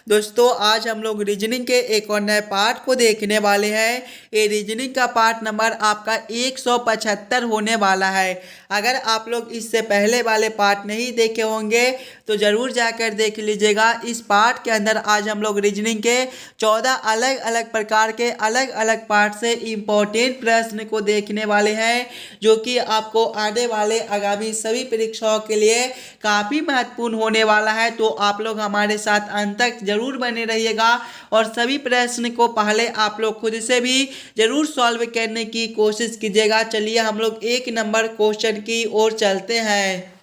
दोस्तों आज हम लोग रीजनिंग के एक और नए पार्ट को देखने वाले हैं। ये रीजनिंग का पार्ट नंबर आपका 175 होने वाला है। अगर आप लोग इससे पहले वाले पार्ट नहीं देखे होंगे तो ज़रूर जाकर देख लीजिएगा। इस पार्ट के अंदर आज हम लोग रीजनिंग के 14 अलग अलग प्रकार के अलग अलग पार्ट से इम्पोर्टेंट प्रश्न को देखने वाले हैं, जो कि आपको आने वाले आगामी सभी परीक्षाओं के लिए काफ़ी महत्वपूर्ण होने वाला है। तो आप लोग हमारे साथ अंत तक जरूर बने रहिएगा और सभी प्रश्न को पहले आप लोग खुद से भी जरूर सॉल्व करने की कोशिश कीजिएगा। चलिए हम लोग एक नंबर क्वेश्चन की ओर चलते हैं।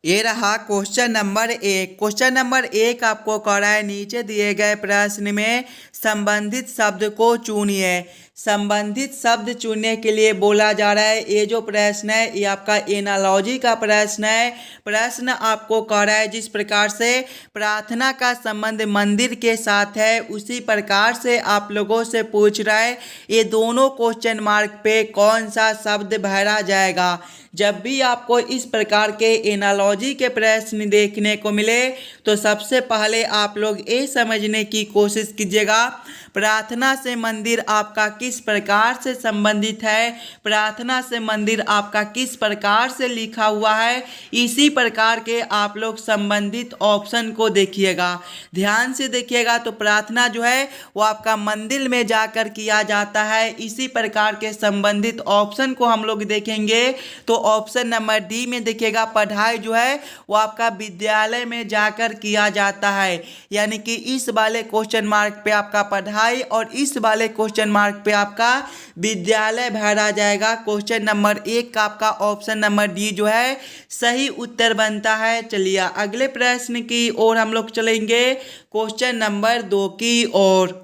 ये रहा क्वेश्चन नंबर 1। क्वेश्चन नंबर 1 आपको कह रहा है नीचे दिए गए प्रश्न में संबंधित शब्द को चुनिए। संबंधित शब्द चुनने के लिए बोला जा रहा है। ये जो प्रश्न है ये आपका एनालॉजी का प्रश्न है। प्रश्न आपको कह रहा है जिस प्रकार से प्रार्थना का संबंध मंदिर के साथ है उसी प्रकार से आप लोगों से पूछ रहा है ये दोनों क्वेश्चन मार्क पे कौन सा शब्द भरा जाएगा। जब भी आपको इस प्रकार के एनालॉजी के प्रश्न देखने को मिले तो सबसे पहले आप लोग ये समझने की कोशिश कीजिएगा प्रार्थना से मंदिर आपका किस प्रकार से संबंधित है, प्रार्थना से मंदिर आपका किस प्रकार से लिखा हुआ है। इसी प्रकार के आप लोग संबंधित ऑप्शन को देखिएगा, ध्यान से देखिएगा। तो प्रार्थना जो है वो आपका मंदिर में जाकर किया जाता है। इसी प्रकार के संबंधित ऑप्शन को हम लोग देखेंगे तो ऑप्शन नंबर डी में देखिएगा पढ़ाई जो है वो आपका विद्यालय में जाकर किया जाता है। यानी कि इस वाले क्वेश्चन मार्क पे आपका पढ़ाई और इस वाले क्वेश्चन मार्क पे आपका विद्यालय भरा जाएगा। क्वेश्चन नंबर 1 का आपका ऑप्शन नंबर डी जो है सही उत्तर बनता है। चलिए अगले प्रश्न की ओर हम लोग चलेंगे, क्वेश्चन नंबर 2 की ओर।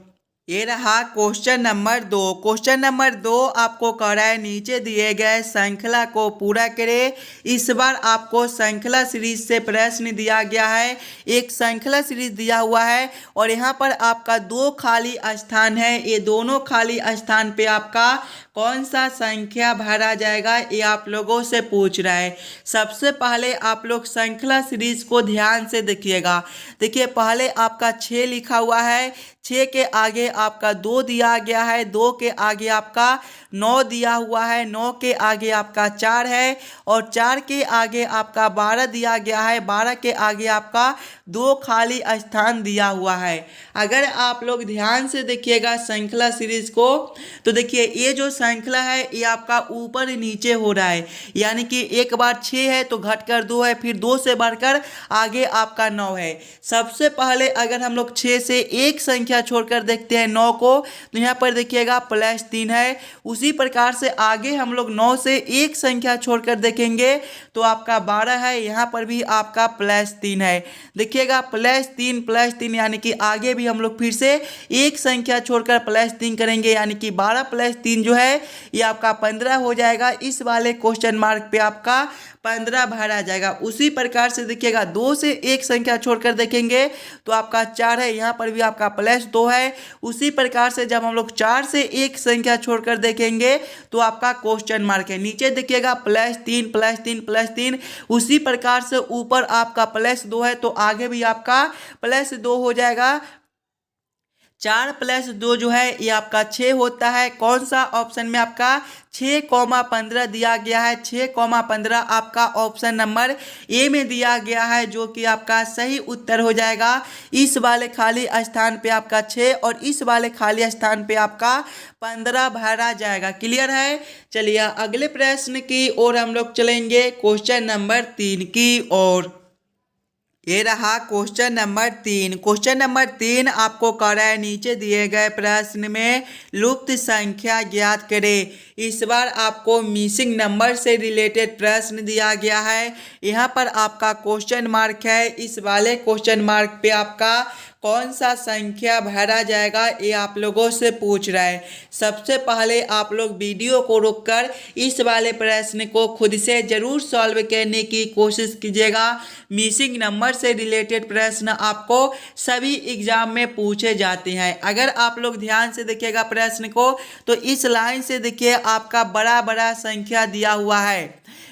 ये रहा क्वेश्चन नंबर 2। क्वेश्चन नंबर 2 आपको कह रहा है नीचे दिए गए श्रृंखला को पूरा करें। इस बार आपको श्रृंखला सीरीज से प्रश्न दिया गया है। एक श्रृंखला सीरीज दिया हुआ है और यहाँ पर आपका 2 खाली स्थान है। ये दोनों खाली स्थान पे आपका कौन सा संख्या भरा जाएगा ये आप लोगों से पूछ रहा है। सबसे पहले आप लोग श्रृंखला सीरीज को ध्यान से देखिएगा। देखिए पहले आपका 6 लिखा हुआ है, 6 के आगे आपका 2 दिया गया है, 2 के आगे आपका 9 दिया हुआ है, 9 के आगे आपका 4 है और 4 के आगे आपका 12 दिया गया है, 12 के आगे आपका 2 खाली स्थान दिया हुआ है। अगर आप लोग ध्यान से देखिएगा श्रृंखला सीरीज को तो देखिए ये जो श्रृंखला है ये आपका ऊपर नीचे हो रहा है। यानी कि एक बार 6 है तो घटकर 2 है, फिर 2 से बढ़कर आगे आपका 9 है। सबसे पहले अगर हम लोग 6 से एक संख्या छोड़कर देखते हैं 9 को तो यहाँ पर देखिएगा +3 है। उसी प्रकार से आगे हम लोग 9 से एक संख्या छोड़कर देखेंगे तो आपका 12 है, यहाँ पर भी आपका +3 है। देखिएगा +3 यानी कि आगे भी हम लोग फिर से एक संख्या छोड़कर +3 करेंगे, यानी कि 12 + 3 जो है ये आपका 15 हो जाएगा। इस वाले क्वेश्चन मार्क पे आपका 15 भरा जाएगा। उसी प्रकार से देखिएगा 2 से एक संख्या छोड़कर देखेंगे तो आपका 4 है, यहाँ पर भी आपका +2 है। उसी प्रकार से जब हम लोग 4 से एक संख्या छोड़कर देखेंगे तो आपका क्वेश्चन मार्क है। नीचे देखिएगा +3 उसी प्रकार से ऊपर आपका +2 है तो आगे भी आपका +2 हो जाएगा। 4 + 2 जो है ये आपका 6 होता है। कौन सा ऑप्शन में आपका 6,15 दिया गया है। 6,15 आपका ऑप्शन नंबर ए में दिया गया है, जो कि आपका सही उत्तर हो जाएगा। इस वाले खाली स्थान पे आपका 6 और इस वाले खाली स्थान पे आपका 15 भरा जाएगा। क्लियर है। चलिए अगले प्रश्न की ओर हम लोग चलेंगे, क्वेश्चन नंबर 3 की ओर। ये रहा क्वेश्चन नंबर 3। क्वेश्चन नंबर 3 आपको कह रहा है नीचे दिए गए प्रश्न में लुप्त संख्या ज्ञात करें। इस बार आपको मिसिंग नंबर से रिलेटेड प्रश्न दिया गया है। यहाँ पर आपका क्वेश्चन मार्क है। इस वाले क्वेश्चन मार्क पे आपका कौन सा संख्या भरा जाएगा ये आप लोगों से पूछ रहा है। सबसे पहले आप लोग वीडियो को रोककर इस वाले प्रश्न को खुद से जरूर सॉल्व करने की कोशिश कीजिएगा। मिसिंग नंबर से रिलेटेड प्रश्न आपको सभी एग्जाम में पूछे जाते हैं। अगर आप लोग ध्यान से देखिएगा प्रश्न को तो इस लाइन से देखिए आपका बड़ा बड़ा संख्या दिया हुआ है।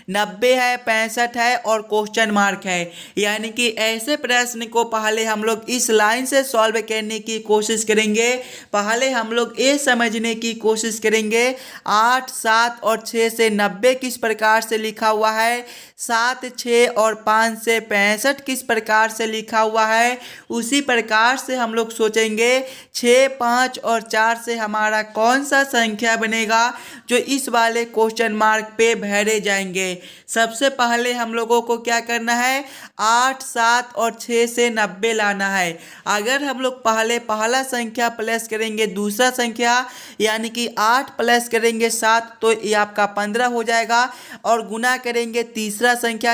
90 है, 65 है और क्वेश्चन मार्क है। यानी कि ऐसे प्रश्न को पहले हम लोग इस लाइन से सॉल्व करने की कोशिश करेंगे। पहले हम लोग ये समझने की कोशिश करेंगे 8, 7 और 6 से 90 किस प्रकार से लिखा हुआ है, 7, 6 और 5 से 65 किस प्रकार से लिखा हुआ है। उसी प्रकार से हम लोग सोचेंगे 6, 5 और 4 से हमारा कौन सा संख्या बनेगा जो इस वाले क्वेश्चन मार्क पे भरे जाएंगे। सबसे पहले हम लोगों को क्या करना है, 8, 7 और 6 से 90 लाना है। अगर हम लोग पहले पहला संख्या प्लस करेंगे दूसरा संख्या, यानी कि 8 प्लस करेंगे 7 तो ये आपका 15 हो जाएगा, और गुना करेंगे तीसरा संख्या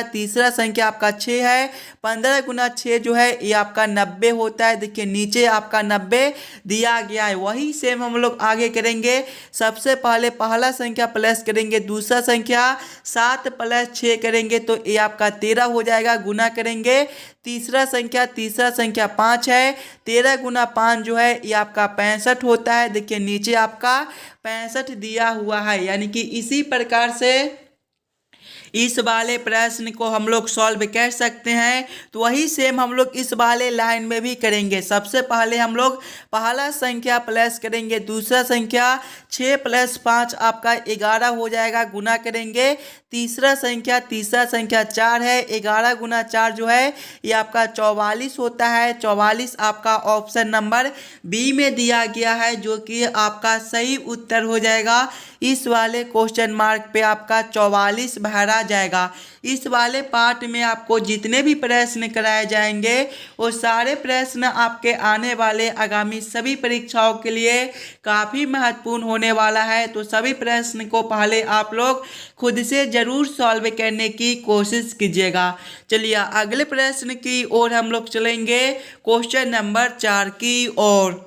आपका 6 है। 15 गुना 6 जो है ये आपका 90 होता है। देखिए नीचे आपका 90 दिया गया है। वही सेम हम लोग आगे करेंगे। सबसे पहले पहला संख्या प्लस करेंगे दूसरा संख्या, 7 प्लस 6 करेंगे तो ये आपका 13 हो जाएगा। गुना करेंगे तीसरा संख्या 5 है, 13 गुना 5 जो है ये आपका 65 होता है। देखिए नीचे आपका 65 दिया हुआ है। यानी कि इसी प्रकार से इस वाले प्रश्न को हम लोग सॉल्व कर सकते हैं। तो वही सेम हम लोग इस वाले लाइन में भी करेंगे। सबसे पहले हम लोग पहला संख्या प्लस करेंगे दूसरा संख्या, 6 प्लस 5 आपका 11 हो जाएगा। गुना करेंगे तीसरा संख्या 4 है, 11 गुना 4 जो है ये आपका 44 होता है। 44 आपका ऑप्शन नंबर बी में दिया गया है, जो कि आपका सही उत्तर हो जाएगा। इस वाले क्वेश्चन मार्क पे आपका 44 भरा जाएगा। इस वाले पार्ट में आपको जितने भी प्रश्न कराए जाएंगे वो सारे प्रश्न आपके आने वाले आगामी सभी परीक्षाओं के लिए काफ़ी महत्वपूर्ण होने वाला है। तो सभी प्रश्न को पहले आप लोग खुद से ज़रूर सॉल्व करने की कोशिश कीजिएगा। चलिए अगले प्रश्न की ओर हम लोग चलेंगे, क्वेश्चन नंबर 4 की ओर।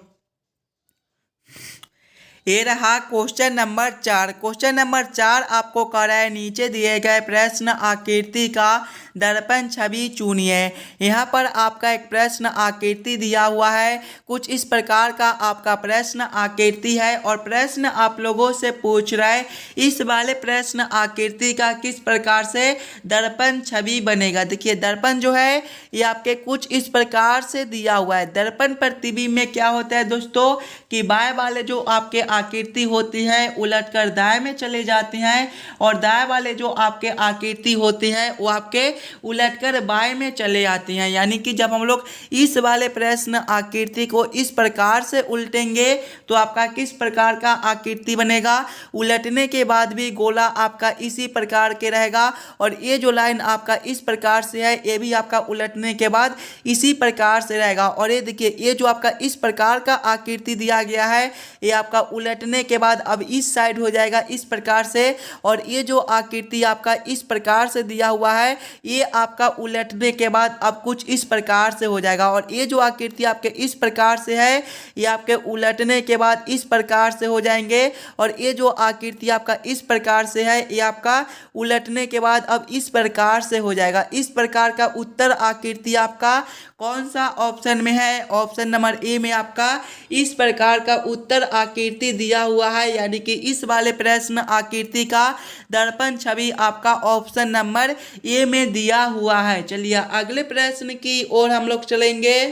ये रहा क्वेश्चन नंबर 4। क्वेश्चन नंबर 4 आपको कह रहा है नीचे दिए गए प्रश्न आकृति का दर्पण छवि चुनिए। यहाँ पर आपका एक प्रश्न आकृति दिया हुआ है। कुछ इस प्रकार का आपका प्रश्न आकृति है और प्रश्न आप लोगों से पूछ रहा है इस वाले प्रश्न आकृति का किस प्रकार से दर्पण छवि बनेगा। देखिए दर्पण जो है ये आपके कुछ इस प्रकार से दिया हुआ है। दर्पण प्रतिबिंब में क्या होता है दोस्तों कि बाएं वाले जो आपके आकृति होती है उलटकर दाएं में चले जाती हैं, और दाएं वाले जो आपके आकृति होती है वो आपके उलटकर बाएं में चले आती हैं। यानी कि जब हम लोग इस वाले प्रश्न आकृति को इस प्रकार से उल्टेंगे तो आपका किस प्रकार का आकृति बनेगा। उलटने के बाद भी गोला आपका इसी प्रकार के रहेगा, और ये जो लाइन आपका इस प्रकार से है ये भी आपका उलटने के बाद इसी प्रकार से रहेगा। और ये देखिए ये जो आपका इस प्रकार का आकृति दिया गया है ये आपका उलटने के बाद अब इस साइड हो जाएगा इस प्रकार से, और ये जो आकृति आपका इस प्रकार से दिया हुआ है ये आपका उलटने के बाद अब कुछ इस प्रकार से हो जाएगा। और ये जो आकृति आपके इस प्रकार से है ये आपके उलटने के बाद इस प्रकार से हो जाएंगे, और ये जो आकृति आपका इस प्रकार से है ये आपका उलटने के बाद अब इस प्रकार से हो जाएगा। इस प्रकार का उत्तर आकृति आपका कौन सा ऑप्शन में है, ऑप्शन नंबर ए में आपका इस प्रकार का उत्तर आकृति दिया हुआ है। यानी कि इस वाले प्रश्न आकृति का दर्पण छवि आपका ऑप्शन नंबर ए में दिया हुआ है। चलिए अगले प्रश्न की ओर हम लोग चलेंगे,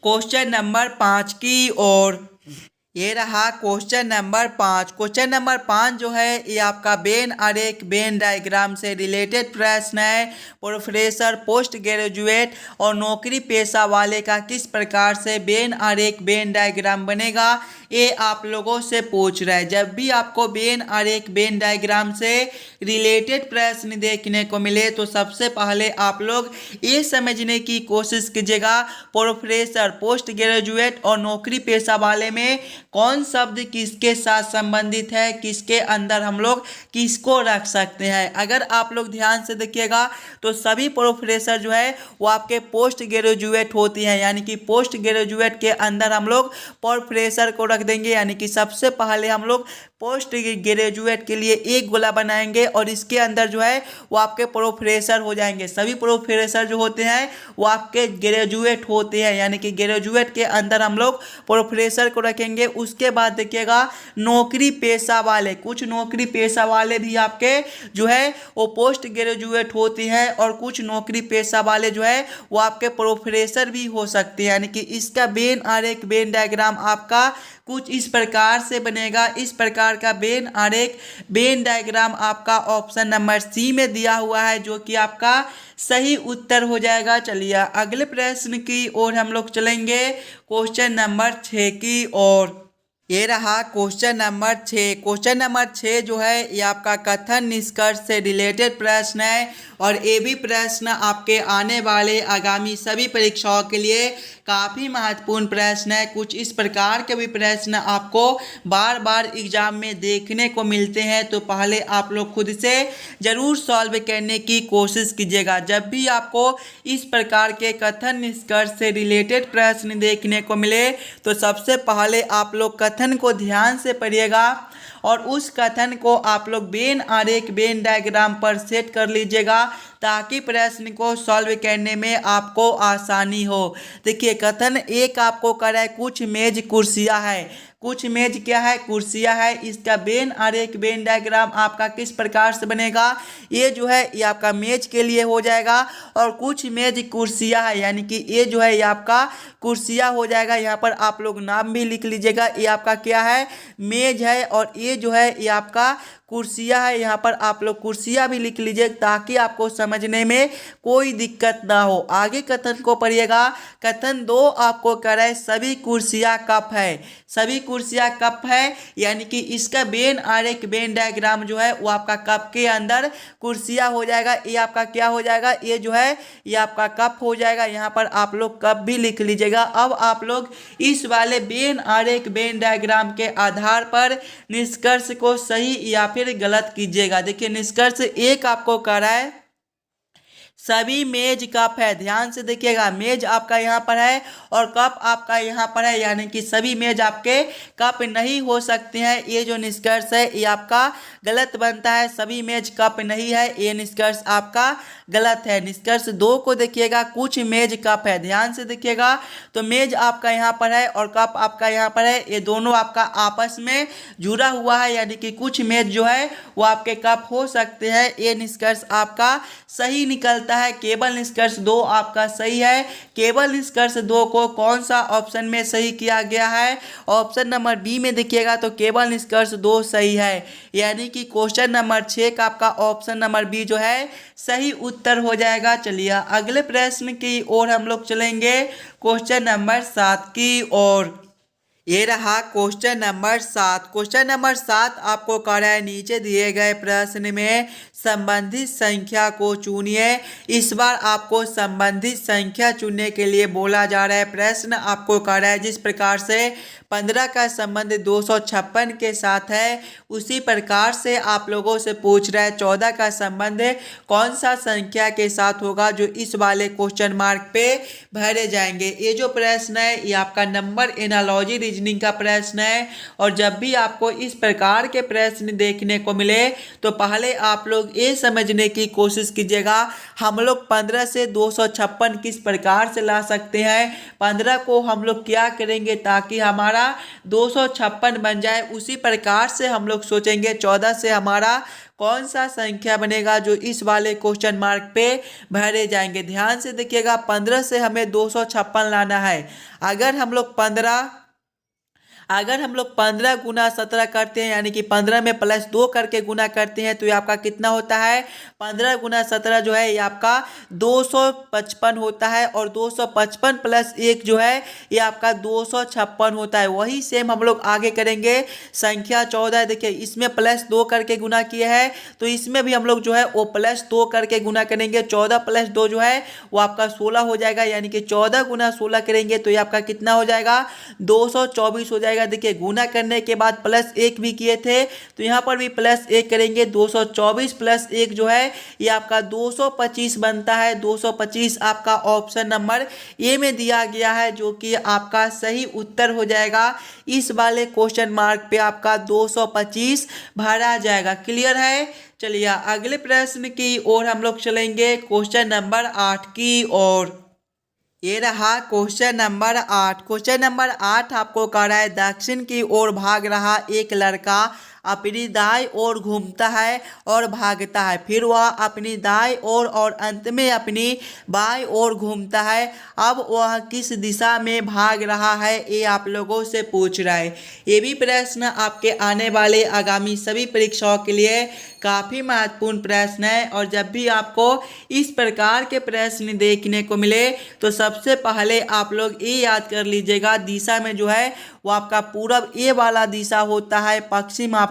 क्वेश्चन नंबर 5 की ओर। ये रहा क्वेश्चन नंबर 5। क्वेश्चन नंबर 5 जो है ये आपका वेन आरेख वेन डायग्राम से रिलेटेड प्रश्न है। प्रोफेसर पोस्ट ग्रेजुएट और नौकरी पेशा वाले का किस प्रकार से वेन आरेख वेन डायग्राम बनेगा ये आप लोगों से पूछ रहा है। जब भी आपको वेन आरेख वेन डायग्राम से रिलेटेड प्रश्न देखने को मिले तो सबसे पहले आप लोग ये समझने की कोशिश कीजिएगा प्रोफेसर पोस्ट ग्रेजुएट और नौकरी पेशा वाले में कौन शब्द किसके साथ संबंधित है, किसके अंदर हम लोग किसको रख सकते हैं। अगर आप लोग ध्यान से देखिएगा तो सभी प्रोफेसर जो है वो आपके पोस्ट ग्रेजुएट होती हैं। यानी कि पोस्ट ग्रेजुएट के अंदर हम लोग प्रोफेसर को रख देंगे। यानी कि सबसे पहले हम लोग पोस्ट ग्रेजुएट के लिए एक गोला बनाएंगे और इसके अंदर जो है वो आपके प्रोफेसर हो जाएंगे। सभी प्रोफेसर जो होते हैं वो आपके ग्रेजुएट होते हैं। यानी कि ग्रेजुएट के अंदर हम लोग प्रोफेसर को रखेंगे। उसके बाद देखिएगा नौकरी पेशा वाले, कुछ नौकरी पेशा वाले भी आपके जो है वो पोस्ट ग्रेजुएट होती हैं, और कुछ नौकरी पेशा वाले जो है वो आपके प्रोफेसर भी हो सकते हैं। यानी कि इसका वेन आरेख, वेन डायग्राम आपका कुछ इस प्रकार से बनेगा। इस प्रकार का वेन आरेख, वेन डायग्राम आपका ऑप्शन नंबर सी में दिया हुआ है, जो कि आपका सही उत्तर हो जाएगा। चलिए अगले प्रश्न की ओर हम लोग चलेंगे, क्वेश्चन नंबर 6 की ओर। ये रहा क्वेश्चन नंबर 6। क्वेश्चन नंबर 6 जो है ये आपका कथन निष्कर्ष से रिलेटेड प्रश्न है, और ये भी प्रश्न आपके आने वाले आगामी सभी परीक्षाओं के लिए काफ़ी महत्वपूर्ण प्रश्न है। कुछ इस प्रकार के भी प्रश्न आपको बार बार एग्जाम में देखने को मिलते हैं, तो पहले आप लोग खुद से ज़रूर सॉल्व करने की कोशिश कीजिएगा। जब भी आपको इस प्रकार के कथन निष्कर्ष से रिलेटेड प्रश्न देखने को मिले, तो सबसे पहले आप लोग कथन को ध्यान से पढ़िएगा, और उस कथन को आप लोग वेन आरेख, वेन डायग्राम पर सेट कर लीजिएगा, ताकि प्रश्न को सॉल्व करने में आपको आसानी हो। देखिए कथन एक आपको कर रहा है कुछ मेज कुर्सियां है, कुछ मेज क्या है, कुर्सियां है। इसका वेन आरेख, वेन डायग्राम आपका किस प्रकार से बनेगा, ये जो है ये आपका मेज के लिए हो जाएगा, और कुछ मेज कुर्सियां है, यानी कि ये जो है ये आपका कुर्सियां हो जाएगा। यहाँ पर आप लोग नाम भी लिख लीजिएगा, ये आपका क्या है, मेज है, और ये जो है ये आपका कुर्सियां है। यहाँ पर आप लोग कुर्सियां भी लिख लीजिए, ताकि आपको समझने में कोई दिक्कत ना हो। आगे कथन को पढ़िएगा। कथन 2 आपको कह रहा है सभी कुर्सियां कप है, सभी कुर्सियां कप है, यानी कि इसका वेन आरेख, वेन डायग्राम जो है वो आपका कप के अंदर कुर्सियां हो जाएगा। ये आपका क्या हो जाएगा, ये जो है ये आपका कप हो जाएगा। यहाँ पर आप लोग कप भी लिख लीजिएगा। अब आप लोग इस वाले वेन आरेख, वेन डायग्राम के आधार पर निष्कर्ष को सही या फिर गलत कीजिएगा। देखिए निष्कर्ष एक आपको कह रहा है सभी मेज कप है। ध्यान से देखिएगा, मेज आपका यहाँ पर है और कप आपका यहाँ पर है, यानी कि सभी मेज आपके कप नहीं हो सकते हैं। ये जो निष्कर्ष है ये आपका गलत बनता है, सभी मेज कप नहीं है, ये निष्कर्ष आपका गलत है। निष्कर्ष 2 को देखिएगा, कुछ मेज कप है। ध्यान से देखिएगा, तो मेज आपका यहाँ पर है और कप आपका यहाँ पर है, ये दोनों आपका आपस में जुड़ा हुआ है, यानी कि कुछ मेज जो है वो आपके कप हो सकते हैं। ये निष्कर्ष आपका सही निकलता है। केवल निष्कर्ष 2 आपका सही है। केवल निष्कर्ष 2 को कौन सा ऑप्शन में सही किया गया है, ऑप्शन नंबर बी में देखिएगा, तो केवल निष्कर्ष 2 सही है, यानी कि क्वेश्चन नंबर 6 का आपका ऑप्शन नंबर बी जो है सही उत्तर हो जाएगा। चलिए अगले प्रश्न की ओर हम लोग चलेंगे, क्वेश्चन नंबर 7 की ओर। ये रहा क्वेश्चन नंबर 7। क्वेश्चन नंबर 7 आपको कह रहा है नीचे दिए गए प्रश्न में संबंधित संख्या को चुनिए। इस बार आपको संबंधित संख्या चुनने के लिए बोला जा रहा है। प्रश्न आपको कह रहा है जिस प्रकार से 15 का संबंध 256 के साथ है, उसी प्रकार से आप लोगों से पूछ रहा है 14 का संबंध कौन सा संख्या के साथ होगा, जो इस वाले क्वेश्चन मार्क पे भरे जाएंगे। ये जो प्रश्न है ये आपका नंबर एनालॉजी रीजनिंग का प्रश्न है, और जब भी आपको इस प्रकार के प्रश्न देखने को मिले, तो पहले आप लोग ये समझने की कोशिश कीजिएगा हम लोग 15 से 256 किस प्रकार से ला सकते हैं। 15 को हम लोग क्या करेंगे ताकि हमारा 256 बन जाए, उसी प्रकार से हम लोग सोचेंगे 14 से हमारा कौन सा संख्या बनेगा, जो इस वाले क्वेश्चन मार्क पे भरे जाएंगे। ध्यान से देखिएगा, 15 से हमें 256 लाना है। अगर हम लोग 15 गुना 17 करते हैं, यानी कि 15 में +2 करके गुना करते हैं, तो ये आपका कितना होता है, 15 गुना 17 जो है ये आपका 255 होता है, और 255 + 1 जो है ये आपका 256 होता है। वही सेम हम लोग आगे करेंगे। संख्या 14 देखिए, इसमें +2 करके गुना किए हैं, तो इसमें भी हम लोग जो है वो +2 करके गुना करेंगे। 14 + 2 जो है वो आपका 16 हो जाएगा, यानी कि 14 गुना 16 करेंगे तो ये आपका कितना हो जाएगा, 224 हो जाएगा। देखिए गुना करने के बाद +1 भी किए थे, तो यहाँ पर भी +1 करेंगे। 224 + 1 जो है ये आपका 225 बनता है। 225 आपका ऑप्शन नंबर ए में दिया गया है, जो कि आपका सही उत्तर हो जाएगा। इस वाले क्वेश्चन मार्क पे आपका 225 भरा जाएगा। क्लियर है। चलिए अगले प्रश्न की ओर हम लोग चलेंगे, क्वेश्चन नंबर 8 की ओर। ये रहा क्वेश्चन नंबर 8। क्वेश्चन नंबर 8 आपको कह रहा है दक्षिण की ओर भाग रहा एक लड़का अपनी दाई ओर घूमता है और भागता है, फिर वह अपनी दाई ओर और अंत में अपनी बाई ओर घूमता है। अब वह किस दिशा में भाग रहा है, ये आप लोगों से पूछ रहा है। ये भी प्रश्न आपके आने वाले आगामी सभी परीक्षाओं के लिए काफ़ी महत्वपूर्ण प्रश्न है। और जब भी आपको इस प्रकार के प्रश्न देखने को मिले तो सबसे पहले आप लोग ये याद कर लीजिएगा, दिशा में जो है वो आपका पूरब ये वाला दिशा होता है, पश्चिम आपका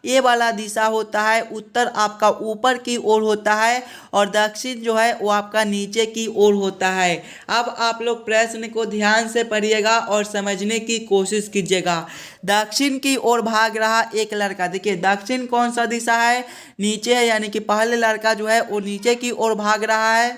ये वाला दिशा होता है, उत्तर आपका ऊपर की ओर होता है और दक्षिण जो है वो आपका नीचे की ओर होता है। अब आप लोग प्रश्न को ध्यान से पढ़िएगा और समझने की कोशिश कीजिएगा। दक्षिण की ओर भाग रहा एक लड़का, देखिए दक्षिण कौन सा दिशा है, नीचे है, यानी कि पहले लड़का जो है वो नीचे की ओर भाग रहा है।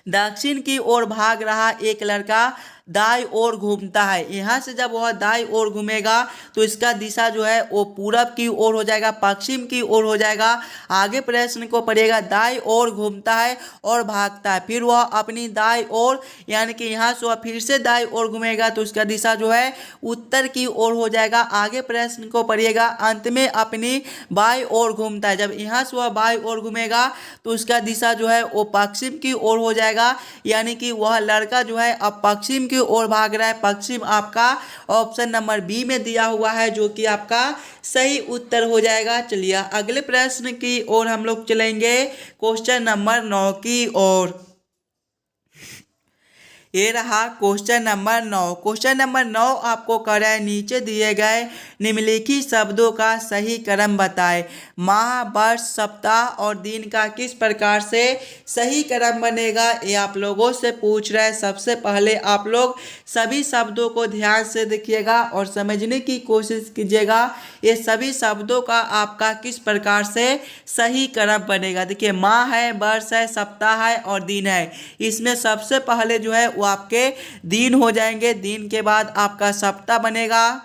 दक्षिण की ओर भाग रहा एक लड़का दाई ओर घूमता है। यहाँ से जब वह दाई ओर घूमेगा तो इसका दिशा जो है वो पूरब की ओर हो जाएगा, पश्चिम की ओर हो जाएगा। आगे प्रश्न को पढ़िएगा, दाई ओर घूमता है और भागता है, फिर वह अपनी दाई ओर, यानी कि यहाँ से वह फिर से दाई ओर घूमेगा तो उसका दिशा जो है उत्तर की ओर हो जाएगा। आगे प्रश्न को पढ़िएगा, अंत में अपनी बाई ओर घूमता है, जब यहाँ से वह बाई ओर घूमेगा तो उसका दिशा जो है वो पश्चिम की ओर हो जाएगा, यानी कि वह लड़का जो है अब पश्चिम की ओर भाग रहा है। पश्चिम आपका ऑप्शन नंबर बी में दिया हुआ है, जो कि आपका सही उत्तर हो जाएगा। चलिए अगले प्रश्न की ओर हम लोग चलेंगे, क्वेश्चन नंबर 9 की ओर। ये रहा क्वेश्चन नंबर 9। क्वेश्चन नंबर 9 आपको कह रहा है नीचे दिए गए निम्नलिखित शब्दों का सही क्रम बताएं। माह, वर्ष, सप्ताह और दिन का किस प्रकार से सही क्रम बनेगा, ये आप लोगों से पूछ रहा है। सबसे पहले आप लोग सभी शब्दों को ध्यान से देखिएगा और समझने की कोशिश कीजिएगा, ये सभी शब्दों का आपका किस प्रकार से सही क्रम बनेगा। देखिए माह है, वर्ष है, सप्ताह है और दिन है। इसमें सबसे पहले जो है वो आपके दिन हो जाएंगे, दिन के बाद आपका सप्ताह बनेगा,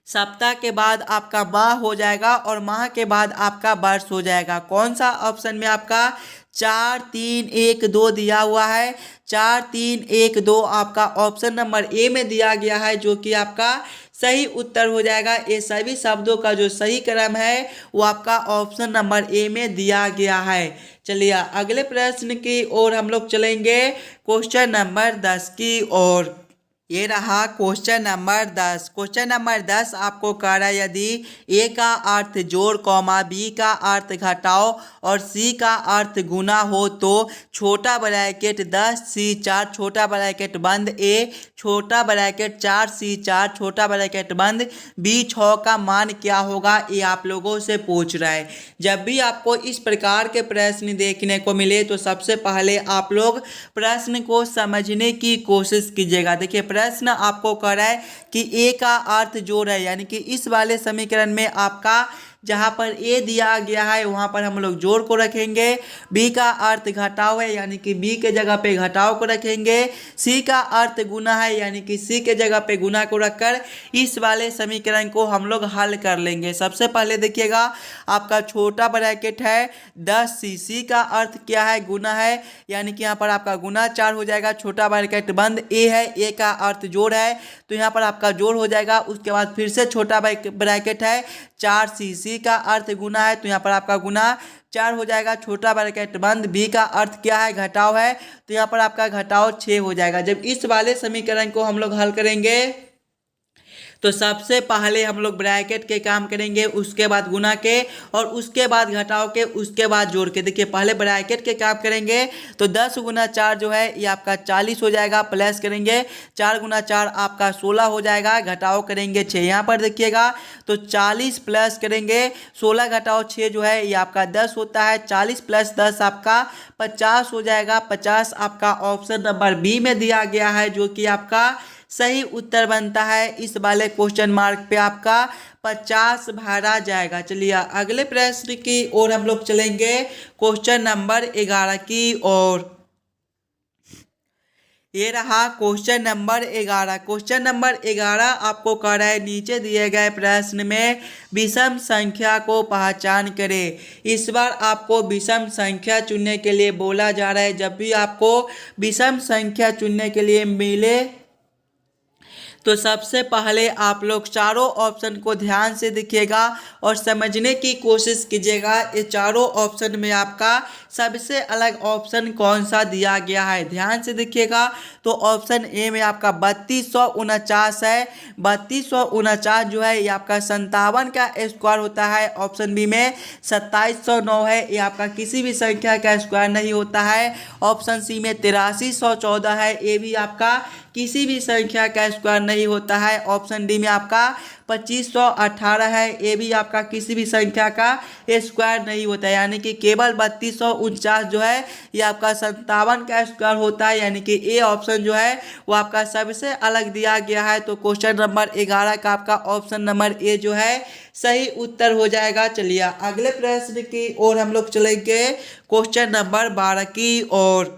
सप्ताह के बाद आपका माह हो जाएगा और माह के बाद आपका वर्ष हो जाएगा। कौन सा ऑप्शन में आपका 4 3 1 2 दिया हुआ है, 4 3 1 2 आपका ऑप्शन नंबर ए में दिया गया है, जो कि आपका सही उत्तर हो जाएगा। ये सभी शब्दों का जो सही क्रम है वो आपका ऑप्शन नंबर ए में दिया गया है। चलिए अगले प्रश्न की ओर हम लोग चलेंगे, क्वेश्चन नंबर 10 की ओर। ये रहा क्वेश्चन नंबर 10। क्वेश्चन नंबर 10 आपको कह रहा है यदि ए का अर्थ जोड़ कॉमा, बी का अर्थ घटाओ और सी का अर्थ गुना हो तो छोटा ब्रैकेट 10 सी 4 छोटा ब्रैकेट बंद ए छोटा ब्रैकेट 4 सी 4 छोटा ब्रैकेट बंद बी 6 का मान क्या होगा, ये आप लोगों से पूछ रहा है। जब भी आपको इस प्रकार के प्रश्न देखने को मिले तो सबसे पहले आप लोग प्रश्न को समझने की कोशिश कीजिएगा। देखिए प्रश्न आपको कह रहा है कि ए का अर्थ जोड़ है, यानी कि इस वाले समीकरण में आपका जहाँ पर ए दिया गया है वहाँ पर हम लोग जोड़ को रखेंगे। बी का अर्थ घटाव है, यानी कि बी के जगह पे घटाव को रखेंगे। सी का अर्थ गुना है, यानी कि सी के जगह पे गुना को रखकर इस वाले समीकरण को हम लोग हल कर लेंगे। सबसे पहले देखिएगा आपका छोटा ब्रैकेट है 10 सी, सी का अर्थ क्या है, गुना है, यानी कि यहाँ पर आपका गुना 4 हो जाएगा। छोटा ब्रैकेट बंद ए है, ए का अर्थ जोड़ है तो यहाँ पर आपका जोड़ हो जाएगा। उसके बाद फिर से छोटा ब्रैकेट है 4 सी, सी का अर्थ गुना है तो यहाँ पर आपका गुना 4 हो जाएगा। छोटा ब्रैकेट बंद, बी का अर्थ क्या है, घटाव है तो यहाँ पर आपका घटाव 6 हो जाएगा। जब इस वाले समीकरण को हम लोग हल करेंगे तो सबसे पहले हम लोग ब्रैकेट के काम करेंगे, उसके बाद गुना के और उसके बाद घटाव के, उसके बाद जोड़ के। देखिए पहले ब्रैकेट के काम करेंगे तो 10 गुना 4 जो है ये आपका 40 हो जाएगा, प्लस करेंगे 4 गुना 4 आपका 16 हो जाएगा, घटाव करेंगे 6। यहाँ पर देखिएगा तो 40 प्लस करेंगे 16 घटाव 6 जो है ये आपका 10 होता है। 40 प्लस 10 आपका 50 हो जाएगा। 50 आपका ऑप्शन नंबर बी में दिया गया है, जो कि आपका सही उत्तर बनता है। इस वाले क्वेश्चन मार्क पे आपका 50 भरा जाएगा। चलिए अगले प्रश्न की ओर हम लोग चलेंगे, क्वेश्चन नंबर 11 की ओर। ये रहा क्वेश्चन नंबर 11। क्वेश्चन नंबर 11 आपको कह रहा है नीचे दिए गए प्रश्न में विषम संख्या को पहचान करें। इस बार आपको विषम संख्या चुनने के लिए बोला जा रहा है। जब भी आपको विषम संख्या चुनने के लिए मिले तो सबसे पहले आप लोग चारों ऑप्शन को ध्यान से देखिएगा और समझने की कोशिश कीजिएगा ये चारों ऑप्शन में आपका सबसे अलग ऑप्शन कौन सा दिया गया है। ध्यान से देखिएगा तो ऑप्शन ए में आपका 3249 है। 3249 जो है ये आपका 57 का स्क्वायर होता है। ऑप्शन बी में 2709 है, ये आपका किसी भी संख्या का स्क्वायर नहीं होता है। ऑप्शन सी में 8314 है, ये भी आपका किसी भी संख्या का स्क्वायर नहीं होता है। ऑप्शन डी में आपका 2518 है, ये भी आपका किसी भी संख्या का स्क्वायर नहीं होता है। यानी कि केवल 3249 जो है ये आपका 57 का स्क्वायर होता है। यानी कि ए ऑप्शन जो है वो आपका सबसे अलग दिया गया है। तो क्वेश्चन नंबर 11 का आपका ऑप्शन नंबर ए जो है सही उत्तर हो जाएगा। चलिए अगले प्रश्न की ओर हम लोग चलेंगे, क्वेश्चन नंबर 12 की ओर।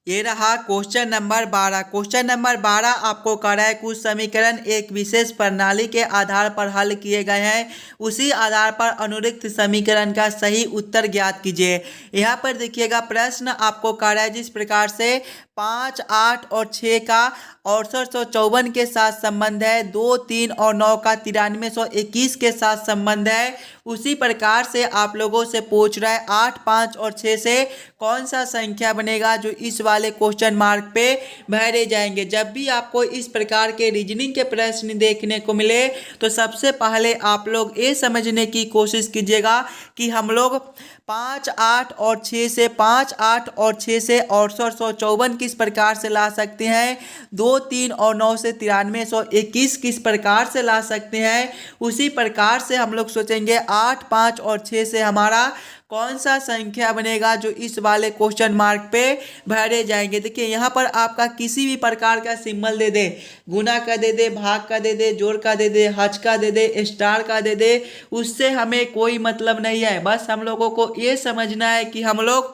ये रहा क्वेश्चन नंबर 12। क्वेश्चन नंबर 12 आपको कह रहा है कुछ समीकरण एक विशेष प्रणाली के आधार पर हल किए गए हैं, उसी आधार पर अनुरिक्त समीकरण का सही उत्तर ज्ञात कीजिए। यहाँ पर देखिएगा प्रश्न आपको कह रहा है जिस प्रकार से 5, 8 और 6 का 6854 के साथ संबंध है, 2, 3 और 9 का 9321 के साथ संबंध है, उसी प्रकार से आप लोगों से पूछ रहा है 8, 5 और 6 से कौन सा संख्या बनेगा जो इस वाले क्वेश्चन मार्क पे भरे जाएंगे। जब भी आपको इस प्रकार के रीजनिंग के प्रश्न देखने को मिले तो सबसे पहले आप लोग ये समझने की कोशिश कीजिएगा कि हम लोग 5, 8 और 6 से 5, 8 और 6 से 6854 किस प्रकार से ला सकते हैं, 2, 3 और 9 से 9321 किस प्रकार से ला सकते हैं, उसी प्रकार से हम लोग सोचेंगे 8, 5 और 6 से हमारा कौन सा संख्या बनेगा जो इस वाले क्वेश्चन मार्क पे भरे जाएंगे। देखिए यहाँ पर आपका किसी भी प्रकार का सिंबल दे दे, गुना का दे दे, भाग का दे दे, जोड़ का दे दे, हज का दे दे, स्टार का दे दे, उससे हमें कोई मतलब नहीं है। बस हम लोगों को ये समझना है कि हम लोग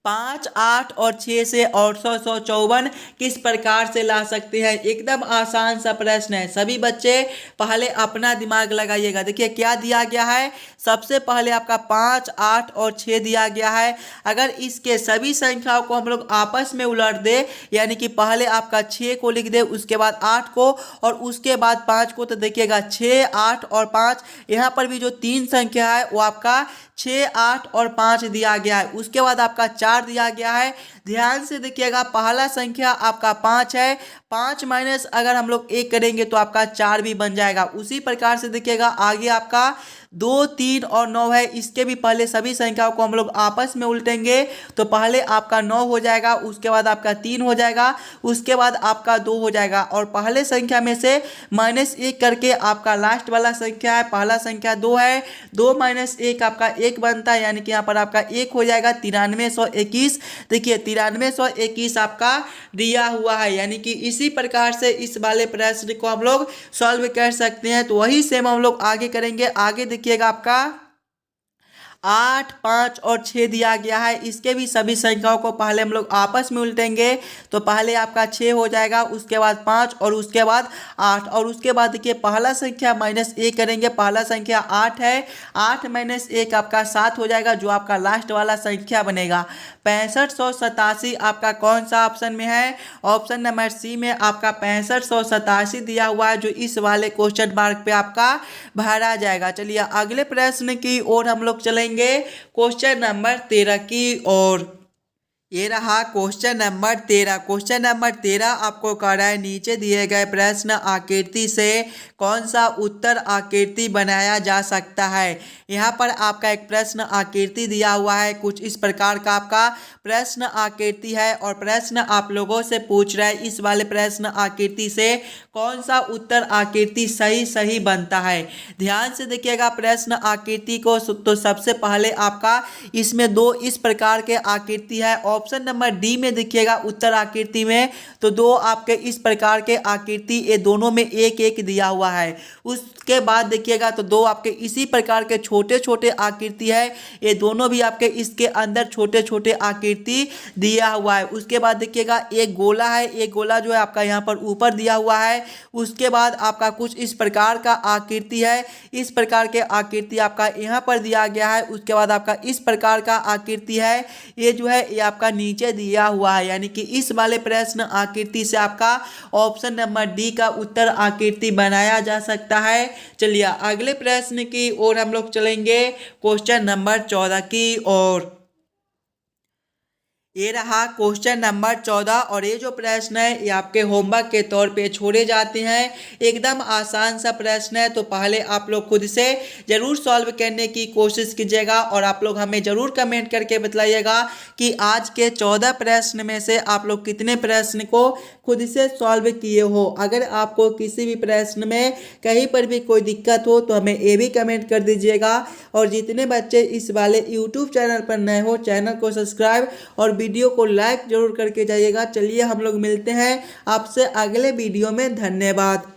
5, 8 और 6 से 6854 किस प्रकार से ला सकते हैं। एकदम आसान सा प्रश्न है, सभी बच्चे पहले अपना दिमाग लगाइएगा। देखिए क्या दिया गया है, सबसे पहले आपका 5, 8 और 6 दिया गया है। अगर इसके सभी संख्याओं को हम लोग आपस में उलट दे, यानी कि पहले आपका 6 को लिख दे, उसके बाद 8 को और उसके बाद 5 को, तो देखिएगा 6, 8 और 5, यहाँ पर भी जो 3 संख्या है वो आपका 6, 8 और 5 दिया गया है। उसके बाद आपका 4 दिया गया है। ध्यान से देखिएगा पहला संख्या आपका 5 है, 5 माइनस अगर हम लोग 1 करेंगे तो आपका 4 भी बन जाएगा। उसी प्रकार से देखिएगा आगे आपका 2, 3 और 9 है, इसके भी पहले सभी संख्याओं को हम लोग आपस में उल्टेंगे तो पहले आपका 9 हो जाएगा, उसके बाद आपका 3 हो जाएगा, उसके बाद आपका 2 हो जाएगा और पहले संख्या में से -1 करके आपका लास्ट वाला संख्या है, पहला संख्या 2 है, 2 - 1 आपका 1 बनता है, यानी कि यहाँ पर आपका 1 हो जाएगा। 9321, देखिए 9321 आपका दिया हुआ है। यानी कि इसी प्रकार से इस वाले प्रश्न को हम लोग सॉल्व कर सकते हैं। तो वही सेम हम लोग आगे करेंगे। आगे देखिएगा आपका 8, 5 और 6 दिया गया है, इसके भी सभी संख्याओं को पहले हम लोग आपस में उल्टेंगे तो पहले आपका 6 हो जाएगा, उसके बाद 5 और उसके बाद 8 और उसके बाद देखिए पहला संख्या -1 करेंगे, पहला संख्या 8 है, 8 - 1 आपका 7 हो जाएगा, जो आपका लास्ट वाला संख्या बनेगा। 6587 आपका कौन सा ऑप्शन में है, ऑप्शन नंबर सी में आपका 6587 दिया हुआ है, जो इस वाले क्वेश्चन मार्क पे आपका भरा जाएगा। चलिए अगले प्रश्न की ओर हम लोग चलेंगे, क्वेश्चन नंबर 13 की ओर। ये रहा क्वेश्चन नंबर 13। क्वेश्चन नंबर 13 आपको कह रहा है नीचे दिए गए प्रश्न आकृति से कौन सा उत्तर आकृति बनाया जा सकता है। यहाँ पर आपका एक प्रश्न आकृति दिया हुआ है, कुछ इस प्रकार का आपका प्रश्न आकृति है और प्रश्न आप लोगों से पूछ रहा है इस वाले प्रश्न आकृति से कौन सा उत्तर आकृति सही बनता है। ध्यान से देखिएगा प्रश्न आकृति को। तो सबसे पहले आपका इसमें 2 इस प्रकार के आकृति है। ऑप्शन नंबर डी में देखिएगा उत्तर आकृति में, तो दो आपके इस प्रकार के आकृति, ये दोनों में एक एक दिया हुआ है। उसके बाद देखिएगा तो दो आपके इसी प्रकार के छोटे छोटे आकृति है, ये दोनों भी आपके इसके अंदर छोटे छोटे आकृति दिया हुआ है। उसके बाद देखिएगा एक गोला है, एक गोला जो है आपका यहाँ पर ऊपर दिया हुआ है। उसके बाद आपका कुछ इस प्रकार का आकृति है, इस प्रकार के आकृति आपका यहाँ पर दिया गया है। उसके बाद आपका इस प्रकार का आकृति है, ये जो है ये आपका नीचे दिया हुआ है। यानी कि इस वाले प्रश्न आकृति से आपका ऑप्शन नंबर डी का उत्तर आकृति बनाया जा सकता है। चलिए अगले प्रश्न की ओर हम लोग चलेंगे, क्वेश्चन नंबर 14 की ओर। ये रहा क्वेश्चन नंबर 14 और ये जो प्रश्न है ये आपके होमवर्क के तौर पे छोड़े जाते हैं। एकदम आसान सा प्रश्न है, तो पहले आप लोग खुद से ज़रूर सॉल्व करने की कोशिश कीजिएगा और आप लोग हमें ज़रूर कमेंट करके बताइएगा कि आज के 14 प्रश्न में से आप लोग कितने प्रश्न को खुद से सॉल्व किए हो। अगर आपको किसी भी प्रश्न में कहीं पर भी कोई दिक्कत हो तो हमें ये भी कमेंट कर दीजिएगा। और जितने बच्चे इस वाले यूट्यूब चैनल पर नए हो, चैनल को सब्सक्राइब और वीडियो को लाइक जरूर करके जाइएगा। चलिए हम लोग मिलते हैं आपसे अगले वीडियो में। धन्यवाद।